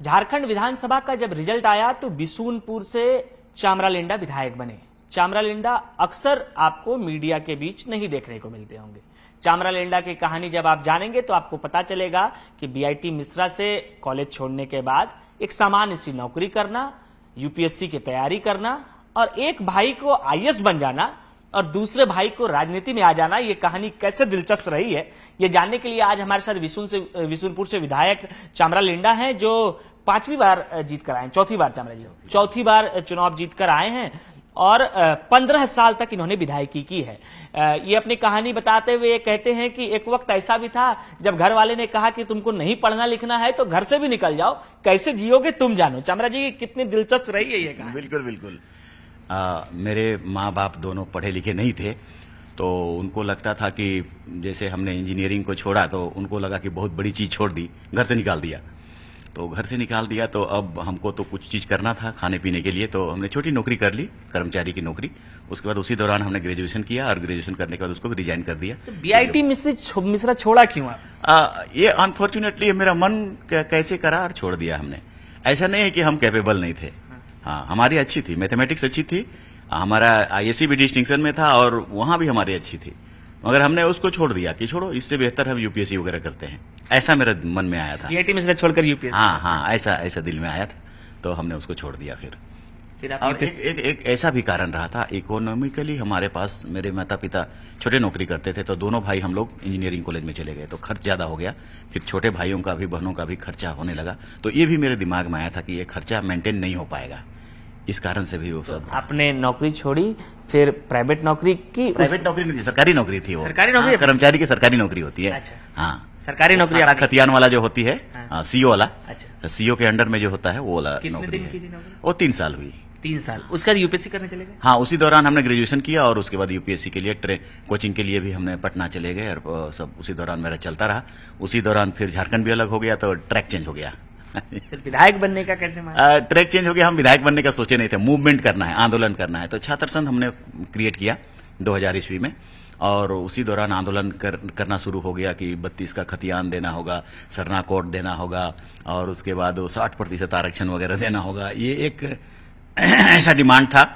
झारखंड विधानसभा का जब रिजल्ट आया तो बिशुनपुर से चामरालेंडा विधायक बने। चामरालेंडा अक्सर आपको मीडिया के बीच नहीं देखने को मिलते होंगे। चामरालेंडा की कहानी जब आप जानेंगे तो आपको पता चलेगा कि बीआईटी मिश्रा से कॉलेज छोड़ने के बाद एक सामान्य सी नौकरी करना, यूपीएससी की तैयारी करना और एक भाई को आईएएस बन जाना और दूसरे भाई को राजनीति में आ जाना, ये कहानी कैसे दिलचस्प रही है, ये जानने के लिए आज हमारे साथ बिशुनपुर से विधायक चामरालेंडा हैं, जो 5वीं बार जीत कर आए हैं, चौथी बार चुनाव जीत कर आए हैं और 15 साल तक इन्होंने विधायकी की है। ये अपनी कहानी बताते हुए ये कहते हैं कि एक वक्त ऐसा भी था जब घर वाले ने कहा कि तुमको नहीं पढ़ना लिखना है तो घर से भी निकल जाओ, कैसे जियोगे तुम जानो। चामरा जी, कितनी दिलचस्प रही है ये कहानी। बिल्कुल बिल्कुल। मेरे माँ बाप दोनों पढ़े लिखे नहीं थे, तो उनको लगता था कि जैसे हमने इंजीनियरिंग को छोड़ा तो उनको लगा कि बहुत बड़ी चीज छोड़ दी, घर से निकाल दिया। तो घर से निकाल दिया तो अब हमको तो कुछ चीज करना था खाने पीने के लिए, तो हमने छोटी नौकरी कर ली, कर्मचारी की नौकरी। उसके बाद उसी दौरान हमने ग्रेजुएशन किया और ग्रेजुएशन करने के बाद उसको भी रिजाइन कर दिया। तो बीआईटी मिश्रा छोड़ा क्यों आप? ये अनफॉर्चुनेटली मेरा मन कैसे करा और छोड़ दिया हमने। ऐसा नहीं है कि हम कैपेबल नहीं थे, हाँ हमारी अच्छी थी, मैथमेटिक्स अच्छी थी, हमारा आईएससी भी डिस्टिंक्शन में था और वहां भी हमारी अच्छी थी, मगर हमने उसको छोड़ दिया कि छोड़ो, इससे बेहतर हम यूपीएससी वगैरह करते हैं। ऐसा मेरे मन में आया था, बीआईटी में से छोड़कर यूपीएससी। हाँ, ऐसा दिल में आया था, तो हमने उसको छोड़ दिया। फिर और एक ऐसा भी कारण रहा था, इकोनॉमिकली हमारे पास मेरे माता पिता छोटे नौकरी करते थे, तो दोनों भाई हम लोग इंजीनियरिंग कॉलेज में चले गए, तो खर्च ज्यादा हो गया। फिर छोटे भाइयों का भी, बहनों का भी खर्चा होने लगा, तो ये भी मेरे दिमाग में आया था कि ये खर्चा मेंटेन नहीं हो पाएगा। इस कारण से भी वो सब। आपने नौकरी छोड़ी, फिर प्राइवेट नौकरी की? प्राइवेट नौकरी नहीं थी, सरकारी नौकरी थी वो। सरकारी नौकरी? कर्मचारी की सरकारी नौकरी होती है। अच्छा। हाँ, सरकारी नौकरी खतियान वाला जो होती है, सीओ वाला। अच्छा। सीओ के अंडर में जो होता है वो वाला नौकरी है। वो 3 साल हुई। 3 साल। उसके बाद यूपीएससी करने चले गए? हाँ, उसी दौरान हमने ग्रेजुएशन किया और उसके बाद यूपीएससी के लिए कोचिंग के लिए भी हमने पटना चले गए और सब उसी दौरान मेरा चलता रहा। उसी दौरान फिर झारखंड भी अलग हो गया तो ट्रैक चेंज हो गया। फिर विधायक बनने का कैसे? ट्रैक चेंज हो गया, हम विधायक बनने का सोचे नहीं थे, मूवमेंट करना है, आंदोलन करना है। तो छात्र संघ हमने क्रिएट किया 2000 ईस्वी में और उसी दौरान आंदोलन करना शुरू हो गया कि 32 का खतियान देना होगा, सरना कोड देना होगा और उसके बाद 60% आरक्षण वगैरह देना होगा। ये एक ऐसा डिमांड था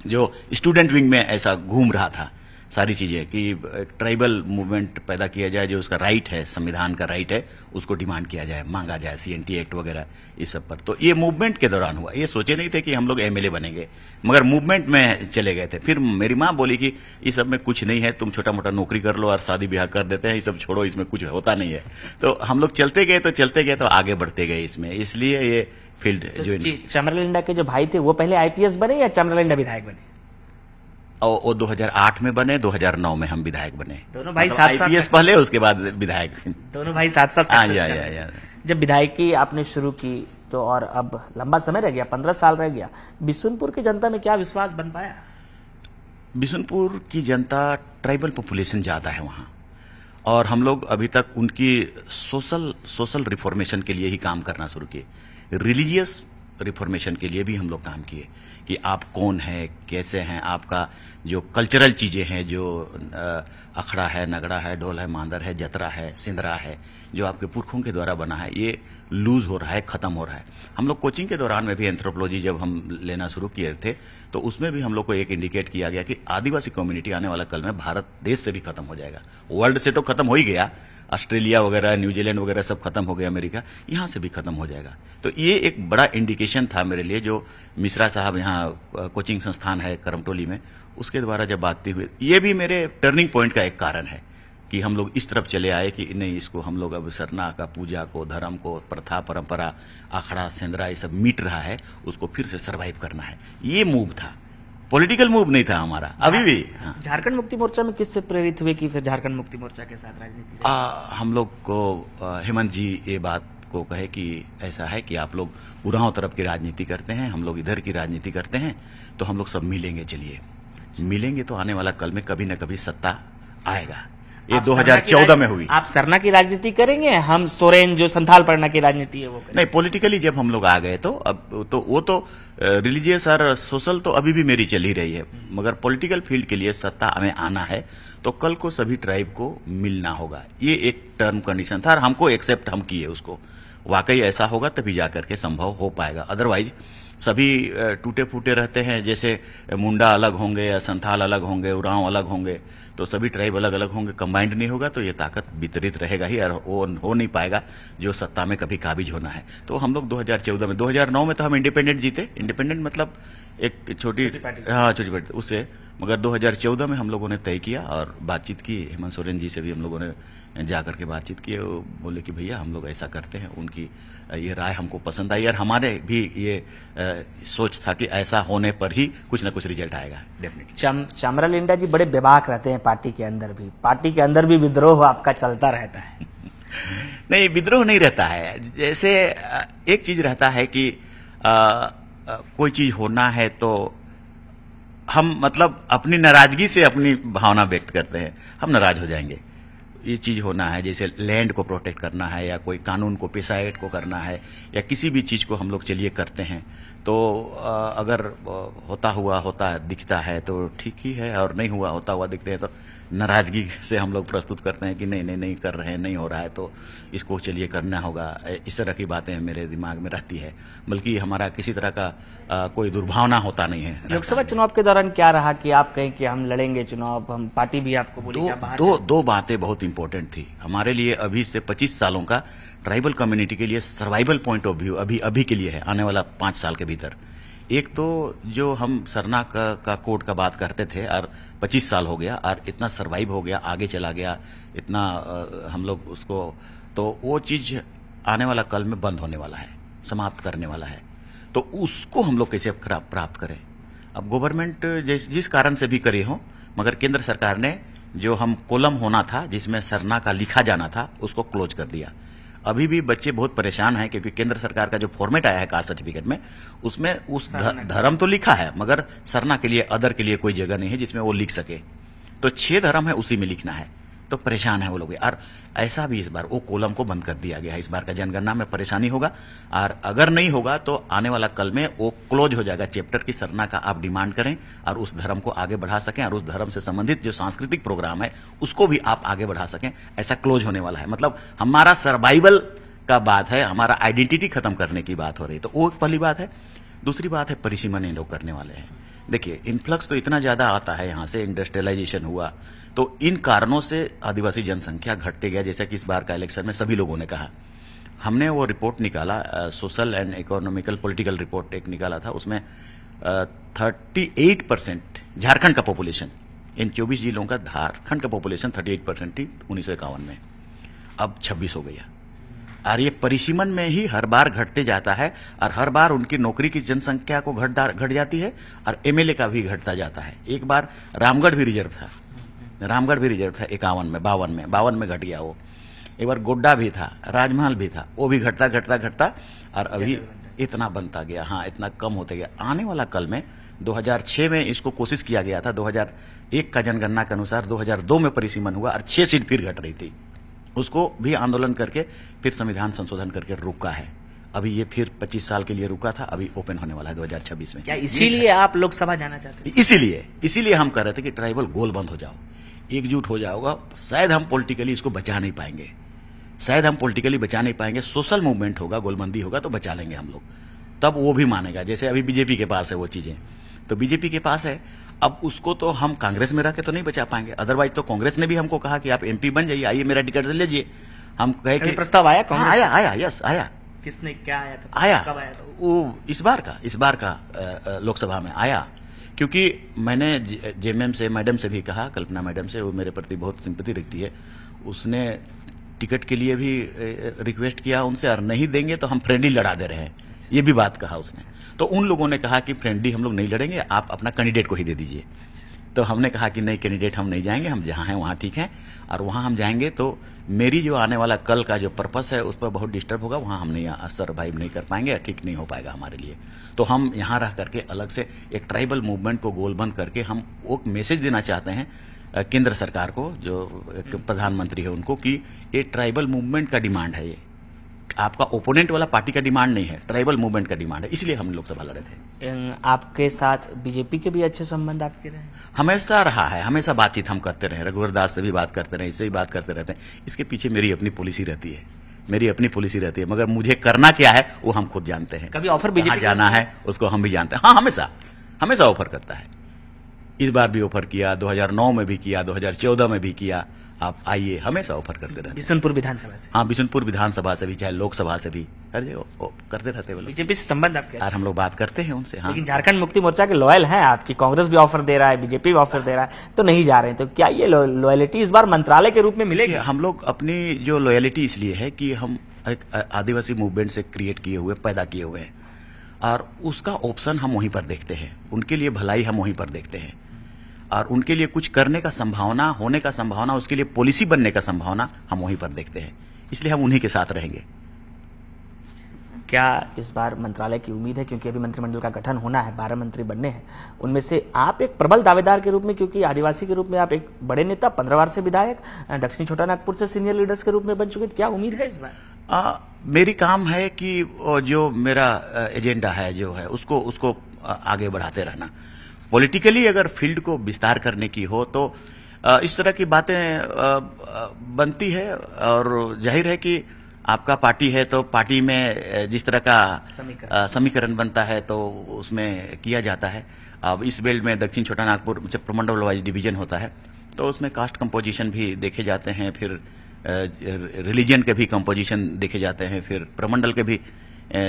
जो स्टूडेंट विंग में ऐसा घूम रहा था, सारी चीजें कि एक ट्राइबल मूवमेंट पैदा किया जाए, जो उसका राइट है, संविधान का राइट है, उसको डिमांड किया जाए, मांगा जाए, सीएनटी एक्ट वगैरह इस सब पर। तो ये मूवमेंट के दौरान हुआ, ये सोचे नहीं थे कि हम लोग एमएलए बनेंगे, मगर मूवमेंट में चले गए थे। फिर मेरी माँ बोली कि इस सब में कुछ नहीं है, तुम छोटा मोटा नौकरी कर लो और शादी ब्याह कर देते हैं, ये सब छोड़ो, इसमें कुछ होता नहीं है। तो हम लोग चलते गए तो आगे बढ़ते गए इसमें, इसलिए ये फील्ड जो। चामरालेंडा के जो भाई थे वो पहले आईपीएस बने या चामरालेंडा विधायक बने? और वो 2008 में बने, 2009 में हम विधायक बने। दोनों भाई साथ आईपीएस पहले, उसके बाद विधायक। दोनों भाई साथ साथ। जब विधायकी आपने शुरू की तो और अब लंबा समय रह गया, 15 साल रह गया, बिशुनपुर की जनता में क्या विश्वास बन पाया? बिशुनपुर की जनता, ट्राइबल पॉपुलेशन ज्यादा है वहां और हम लोग अभी तक उनकी सोशल रिफॉर्मेशन के लिए ही काम करना शुरू किए, रिलीजियस रिफॉर्मेशन के लिए भी हम लोग काम किए कि आप कौन है, कैसे हैं, आपका जो कल्चरल चीजें हैं, जो अखड़ा है, नगड़ा है, ढोल है, मांदर है, जतरा है, सिंदरा है, जो आपके पुरखों के द्वारा बना है, ये लूज हो रहा है, खत्म हो रहा है। हम लोग कोचिंग के दौरान में भी एंथ्रोपोलॉजी जब हम लेना शुरू किए थे तो उसमें भी हम लोग को एक इंडिकेट किया गया कि आदिवासी कम्युनिटी आने वाला कल में भारत देश से भी खत्म हो जाएगा। वर्ल्ड से तो खत्म हो ही गया, ऑस्ट्रेलिया वगैरह, न्यूजीलैंड वगैरह सब खत्म हो गया, अमेरिका, यहाँ से भी खत्म हो जाएगा। तो ये एक बड़ा इंडिकेशन था मेरे लिए, जो मिश्रा साहब यहाँ कोचिंग संस्थान है करमटोली में, उसके द्वारा जब बातचीत हुई, ये भी मेरे टर्निंग पॉइंट का एक कारण है कि हम लोग इस तरफ चले आए कि नहीं, इसको हम लोग अब सरना का, पूजा को, धर्म को, प्रथा परंपरा, आखड़ा सेंदरा, ये सब मिट रहा है, उसको फिर से सर्वाइव करना है। ये मूव था, पॉलिटिकल मूव नहीं था हमारा अभी भी। हाँ। झारखंड मुक्ति मोर्चा में किससे प्रेरित हुए कि फिर झारखंड मुक्ति मोर्चा के साथ राजनीति? हम लोग को हेमंत जी ये बात को कहे कि ऐसा है कि आप लोग उरांव तरफ की राजनीति करते हैं, हम लोग इधर की राजनीति करते हैं, तो हम लोग सब मिलेंगे, चलिए मिलेंगे तो आने वाला कल में कभी न कभी सत्ता आएगा। ये 2014 में हुई। आप सरना की राजनीति करेंगे, हम सोरेन जो संथाल परना की राजनीति है वो करेंगे? नहीं, पॉलिटिकली जब हम लोग आ गए तो अब तो वो तो रिलीजियस और सोशल तो अभी भी मेरी चल ही रही है, मगर पॉलिटिकल फील्ड के लिए सत्ता हमें आना है तो कल को सभी ट्राइब को मिलना होगा। ये एक टर्म कंडीशन था और हमको एक्सेप्ट हम किए उसको। वाकई ऐसा होगा तभी जाकर के संभव हो पाएगा। अदरवाइज सभी टूटे फूटे रहते हैं, जैसे मुंडा अलग होंगे या संथाल अलग होंगे, उरांव अलग होंगे, तो सभी ट्राइब अलग अलग होंगे, कंबाइंड नहीं होगा तो ये ताकत वितरित रहेगा ही और वो हो नहीं पाएगा जो सत्ता में कभी काबिज होना है। तो हम लोग 2014 में, 2009 में तो हम इंडिपेंडेंट जीते, इंडिपेंडेंट मतलब एक छोटी पार्टी उससे, मगर 2014 में हम लोगों ने तय किया और बातचीत की, हेमंत सोरेन जी से भी हम लोगों ने जाकर के बातचीत की। वो बोले कि भैया हम लोग ऐसा करते हैं, उनकी ये राय हमको पसंद आई और हमारे भी ये सोच था कि ऐसा होने पर ही कुछ ना कुछ रिजल्ट आएगा डेफिनेटली। चामरा लिंडा जी बड़े बेबाक रहते हैं पार्टी के अंदर भी, पार्टी के अंदर भी विद्रोह आपका चलता रहता है। नहीं, विद्रोह नहीं रहता है। जैसे एक चीज रहता है कि कोई चीज होना है तो हम मतलब अपनी नाराजगी से अपनी भावना व्यक्त करते हैं, हम नाराज हो जाएंगे। ये चीज होना है, जैसे लैंड को प्रोटेक्ट करना है या कोई कानून को, पेशा एक्ट को करना है या किसी भी चीज को हम लोग चलिए करते हैं, तो अगर होता दिखता है तो ठीक ही है, और नहीं होता हुआ दिखते हैं तो नाराजगी से हम लोग प्रस्तुत करते हैं कि नहीं कर रहे हैं, नहीं हो रहा है तो इसको चलिए करना होगा। इस तरह की बातें मेरे दिमाग में रहती है, बल्कि हमारा किसी तरह का कोई दुर्भावना होता नहीं है। लोकसभा चुनाव के दौरान क्या रहा कि आप कहें कि हम लड़ेंगे चुनाव, हम पार्टी भी आपको बोली दो बातें बहुत इंपॉर्टेंट थी हमारे लिए। अभी से 25 सालों का ट्राइबल कम्युनिटी के लिए सर्वाइवल पॉइंट ऑफ व्यू अभी के लिए है, आने वाला 5 साल के भीतर। एक तो जो हम सरना का कोड का बात करते थे और 25 साल हो गया और इतना सर्वाइव हो गया, आगे चला गया, इतना हम लोग उसको, तो वो चीज आने वाला कल में बंद होने वाला है, समाप्त करने वाला है। तो उसको हम लोग कैसे प्राप्त करें? अब गवर्नमेंट जिस कारण से भी करे हो, मगर केंद्र सरकार ने जो हम कॉलम होना था जिसमें सरना का लिखा जाना था उसको क्लोज कर दिया। अभी भी बच्चे बहुत परेशान हैं क्योंकि केंद्र सरकार का जो फॉर्मेट आया है कास्ट सर्टिफिकेट में, उसमें उस धर्म तो लिखा है मगर सरना के लिए, अदर के लिए कोई जगह नहीं है जिसमें वो लिख सके। तो 6 धर्म है, उसी में लिखना है, तो परेशान है वो लोग। और ऐसा भी इस बार वो कॉलम को बंद कर दिया गया है। इस बार का जनगणना में परेशानी होगा और अगर नहीं होगा तो आने वाला कल में वो क्लोज हो जाएगा चैप्टर की सरना का आप डिमांड करें और उस धर्म को आगे बढ़ा सकें और उस धर्म से संबंधित जो सांस्कृतिक प्रोग्राम है उसको भी आप आगे बढ़ा सकें। ऐसा क्लोज होने वाला है। मतलब हमारा सर्वाइवल का बात है, हमारा आइडेंटिटी खत्म करने की बात हो रही है। तो वो पहली बात है। दूसरी बात है परिसीमन इन लोग करने वाले हैं। देखिए इन्फ्लक्स तो इतना ज्यादा आता है, यहाँ से इंडस्ट्रियलाइजेशन हुआ, तो इन कारणों से आदिवासी जनसंख्या घटते गया। जैसा कि इस बार का इलेक्शन में सभी लोगों ने कहा, हमने वो रिपोर्ट निकाला, social and economical political report एक निकाला था, उसमें 38% झारखंड का पॉपुलेशन, इन 24 जिलों का झारखंड का पॉपुलेशन 38% थी 1951 में, अब 26 हो गया। और ये परिसीमन में ही हर बार घटते जाता है और हर बार उनकी नौकरी की जनसंख्या को घट जाती है और एमएलए का भी घटता जाता है। एक बार रामगढ़ भी रिजर्व था 52 में घट गया वो। एक बार गोड्डा भी था, राजमहल भी था, वो भी घटता और अभी इतना बनता गया। हाँ, इतना कम होते गया। आने वाला कल में 2006 में इसको कोशिश किया गया था, 2001 का जनगणना के अनुसार 2002 में परिसीमन हुआ और 6 सीट फिर घट रही थी। उसको भी आंदोलन करके फिर संविधान संशोधन करके रुका है। अभी ये फिर 25 साल के लिए रुका था, अभी ओपन होने वाला है 2026 में। क्या इसीलिए आप लोकसभा जाना चाहते हैं? इसीलिए हम कह रहे थे कि ट्राइबल गोल बंद हो जाओ, एकजुट हो जाओगा। शायद हम पॉलिटिकली इसको बचा नहीं पाएंगे, सोशल मूवमेंट होगा, गोलबंदी होगा तो बचा लेंगे हम लोग, तब वो भी मानेगा। जैसे अभी बीजेपी के पास है वो चीजें, तो बीजेपी के पास है, अब उसको तो हम कांग्रेस में रह के तो नहीं बचा पाएंगे। अदरवाइज तो कांग्रेस ने भी हमको कहा कि आप एमपी बन जाइए, आइए मेरा टिकट लीजिए। हम कहे कि प्रस्ताव आया कांग्रेस? आया, यस आया। किसने, क्या आया था? आया, कब आया था? वो इस बार का लोकसभा में आया, क्योंकि मैंने जेएमएम से, मैडम से भी कहा, कल्पना मैडम से, वो मेरे प्रति बहुत सिंपैथी रखती है, उसने टिकट के लिए भी रिक्वेस्ट किया उनसे, और नहीं देंगे तो हम फ्रेंडली लड़ा दे रहे हैं, ये भी बात कहा उसने। तो उन लोगों ने कहा कि फ्रेंडली हम लोग नहीं लड़ेंगे, आप अपना कैंडिडेट को ही दे दीजिए। तो हमने कहा कि नहीं, कैंडिडेट हम नहीं जाएंगे, हम जहां हैं वहां ठीक है, और वहां हम जाएंगे तो मेरी जो आने वाला कल का जो पर्पस है उस पर बहुत डिस्टर्ब होगा, वहां हम नहीं सर्वाइव नहीं कर पाएंगे, ठीक नहीं हो पाएगा हमारे लिए। तो हम यहां रह करके अलग से एक ट्राइबल मूवमेंट को गोलबंद करके हम वो मैसेज देना चाहते हैं केंद्र सरकार को, जो प्रधानमंत्री है उनको, कि ये ट्राइबल मूवमेंट का डिमांड है, ये आपका ओपोनेंट वाला पार्टी का डिमांड नहीं है, ट्राइबल मूवमेंट का डिमांड है, इसलिए हम लोकसभा लड़े थे। आपके साथ बीजेपी के भी अच्छे संबंध आपके रहे? हमेशा रहा है, हमेशा बातचीत हम करते रहे, रघुवर दास से भी बात करते रहे, इससे भी बात करते रहते हैं। इसके पीछे मेरी अपनी पॉलिसी रहती है, मेरी अपनी पॉलिसी रहती है, मगर मुझे करना क्या है वो हम खुद जानते हैं। कभी ऑफर कहाँ बीजेपी जाना है उसको हम भी जानते हैं। हाँ, हमेशा हमेशा ऑफर करता है। इस बार भी ऑफर किया, 2009 में भी किया, 2014 में भी किया। आप आइए, हमेशा ऑफर करते रहते हैं। बिशुनपुर विधानसभा से, हाँ, बिशुनपुर विधानसभा से भी, चाहे लोकसभा से भी, हर जगह करते रहते हैं वो लोग। बीजेपी से संबंध आपके? यार हम लोग बात करते हैं उनसे। हाँ, लेकिन झारखंड मुक्ति मोर्चा के लॉयल हैं आपकी, कांग्रेस भी ऑफर दे रहा है, बीजेपी भी ऑफर दे रहा है, तो नहीं जा रहे हैं। तो क्या ये लॉयलिटी इस बार मंत्रालय के रूप में मिलेगी? हम लोग अपनी जो लॉयलिटी इसलिए है कि हम एक आदिवासी मूवमेंट से क्रिएट किए हुए, पैदा किए हुए हैं, और उसका ऑप्शन हम वहीं पर देखते हैं। उनके लिए भलाई हम वहीं पर देखते हैं, और उनके लिए कुछ करने का संभावना, होने का संभावना, उसके लिए पॉलिसी बनने का संभावना हम वहीं पर देखते हैं। इसलिए हम उन्हीं के साथ रहेंगे। क्या इस बार मंत्रालय की उम्मीद है, क्योंकि अभी मंत्रिमंडल का गठन होना है, 12 मंत्री बनने हैं, उनमें से आप एक प्रबल दावेदार के रूप में, क्योंकि आदिवासी के रूप में आप एक बड़े नेता, 15 बार से विधायक, दक्षिण छोटानागपुर से सीनियर लीडर्स के रूप में बन चुके, क्या उम्मीद है इस बार? मेरी काम है कि जो मेरा एजेंडा है जो है उसको आगे बढ़ाते रहना। पॉलिटिकली अगर फील्ड को विस्तार करने की हो तो इस तरह की बातें बनती है, और जाहिर है कि आपका पार्टी है तो पार्टी में जिस तरह का समीकरण बनता है तो उसमें किया जाता है। अब इस बेल्ट में दक्षिण छोटानागपुर से प्रमंडल वाइज डिवीजन होता है, तो उसमें कास्ट कंपोजिशन भी देखे जाते हैं, फिर रिलीजन के भी कंपोजिशन देखे जाते हैं, फिर प्रमंडल के भी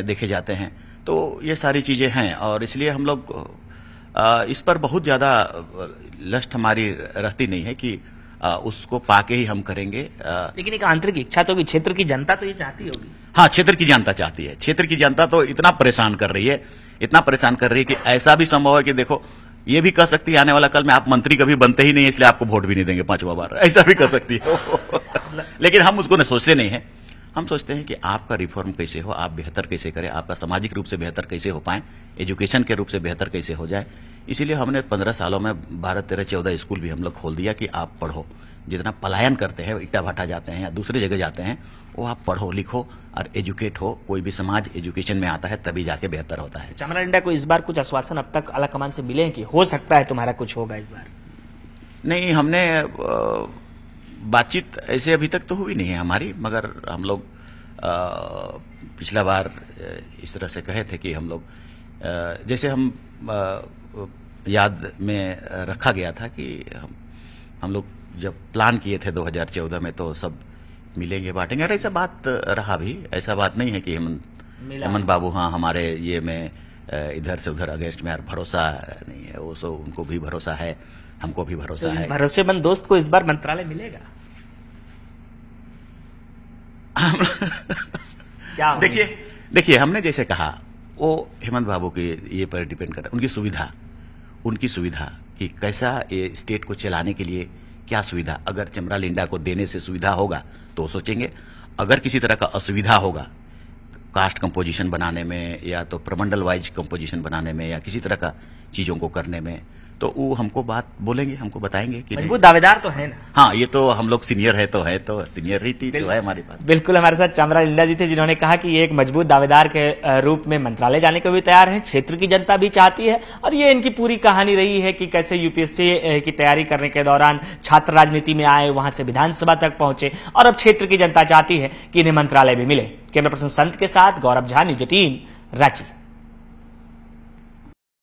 देखे जाते हैं। तो ये सारी चीजें हैं, और इसलिए हम लोग इस पर बहुत ज्यादा लस्ट हमारी रहती नहीं है कि उसको पाके ही हम करेंगे। लेकिन एक आंतरिक इच्छा तो भी क्षेत्र की जनता तो ये चाहती होगी। हाँ, क्षेत्र की जनता चाहती है। क्षेत्र की जनता तो इतना परेशान कर रही है, इतना परेशान कर रही है कि ऐसा भी संभव है कि देखो, ये भी कह सकती है आने वाला कल में आप मंत्री कभी बनते ही नहीं है, इसलिए आपको वोट भी नहीं देंगे 5वां बार, ऐसा भी कह सकती है। लेकिन हम उसको सोचते नहीं है। हम सोचते हैं कि आपका रिफॉर्म कैसे हो, आप बेहतर कैसे करें, आपका सामाजिक रूप से बेहतर कैसे हो पाए, एजुकेशन के रूप से बेहतर कैसे हो जाए। इसीलिए हमने 15 सालों में 12, 13, 14 स्कूल भी हम लोग खोल दिया कि आप पढ़ो। जितना पलायन करते हैं, इट्टा भाटा जाते हैं या दूसरी जगह जाते हैं, वो आप पढ़ो लिखो और एजुकेट हो। कोई भी समाज एजुकेशन में आता है तभी जाके बेहतर होता है। चामरा लिंडा को इस बार कुछ आश्वासन अब तक आला कमान से मिले हैं कि हो सकता है तुम्हारा कुछ होगा इस बार? नहीं, हमने बातचीत ऐसे अभी तक तो हुई नहीं है हमारी, मगर हम लोग पिछला बार इस तरह से कहे थे कि हम लोग जैसे हम याद में रखा गया था कि हम लोग जब प्लान किए थे 2014 में तो सब मिलेंगे बांटेंगे, और ऐसा बात रहा भी। ऐसा बात नहीं है कि हेमंत बाबू हाँ हमारे ये में इधर से उधर अगेंस्ट में, यार भरोसा नहीं है वो, सो उनको भी भरोसा है, हमको भी भरोसा है। भरोसेमंद दोस्त को इस बार मंत्रालय मिलेगा? क्या देखिए हमने जैसे कहा वो हेमंत बाबू के ये पर डिपेंड करता है, उनकी सुविधा कि कैसा ये स्टेट को चलाने के लिए क्या सुविधा। अगर चमरा लिंडा को देने से सुविधा होगा तो सोचेंगे, अगर किसी तरह का असुविधा होगा कास्ट कंपोजिशन बनाने में या तो प्रमंडल वाइज कंपोजिशन बनाने में या किसी तरह का चीजों को करने में, तो वो हमको बात बोलेंगे, हमको बताएंगे कि मजबूत दावेदार तो है ना। हाँ, ये तो हम लोग सीनियर है तो सीनियरिटी तो है हमारे पास। बिल्कुल, हमारे साथ चामरा लिंडा जी थे जिन्होंने कहा कि ये एक मजबूत दावेदार के रूप में मंत्रालय जाने को भी तैयार है, क्षेत्र की जनता भी चाहती है, और ये इनकी पूरी कहानी रही है कि कैसे यूपीएससी की तैयारी करने के दौरान छात्र राजनीति में आए, वहां से विधानसभा तक पहुंचे, और अब क्षेत्र की जनता चाहती है कि इन्हें मंत्रालय भी मिले। कैमरा पर्सन संत के साथ गौरव झा, न्यूज 18, रांची।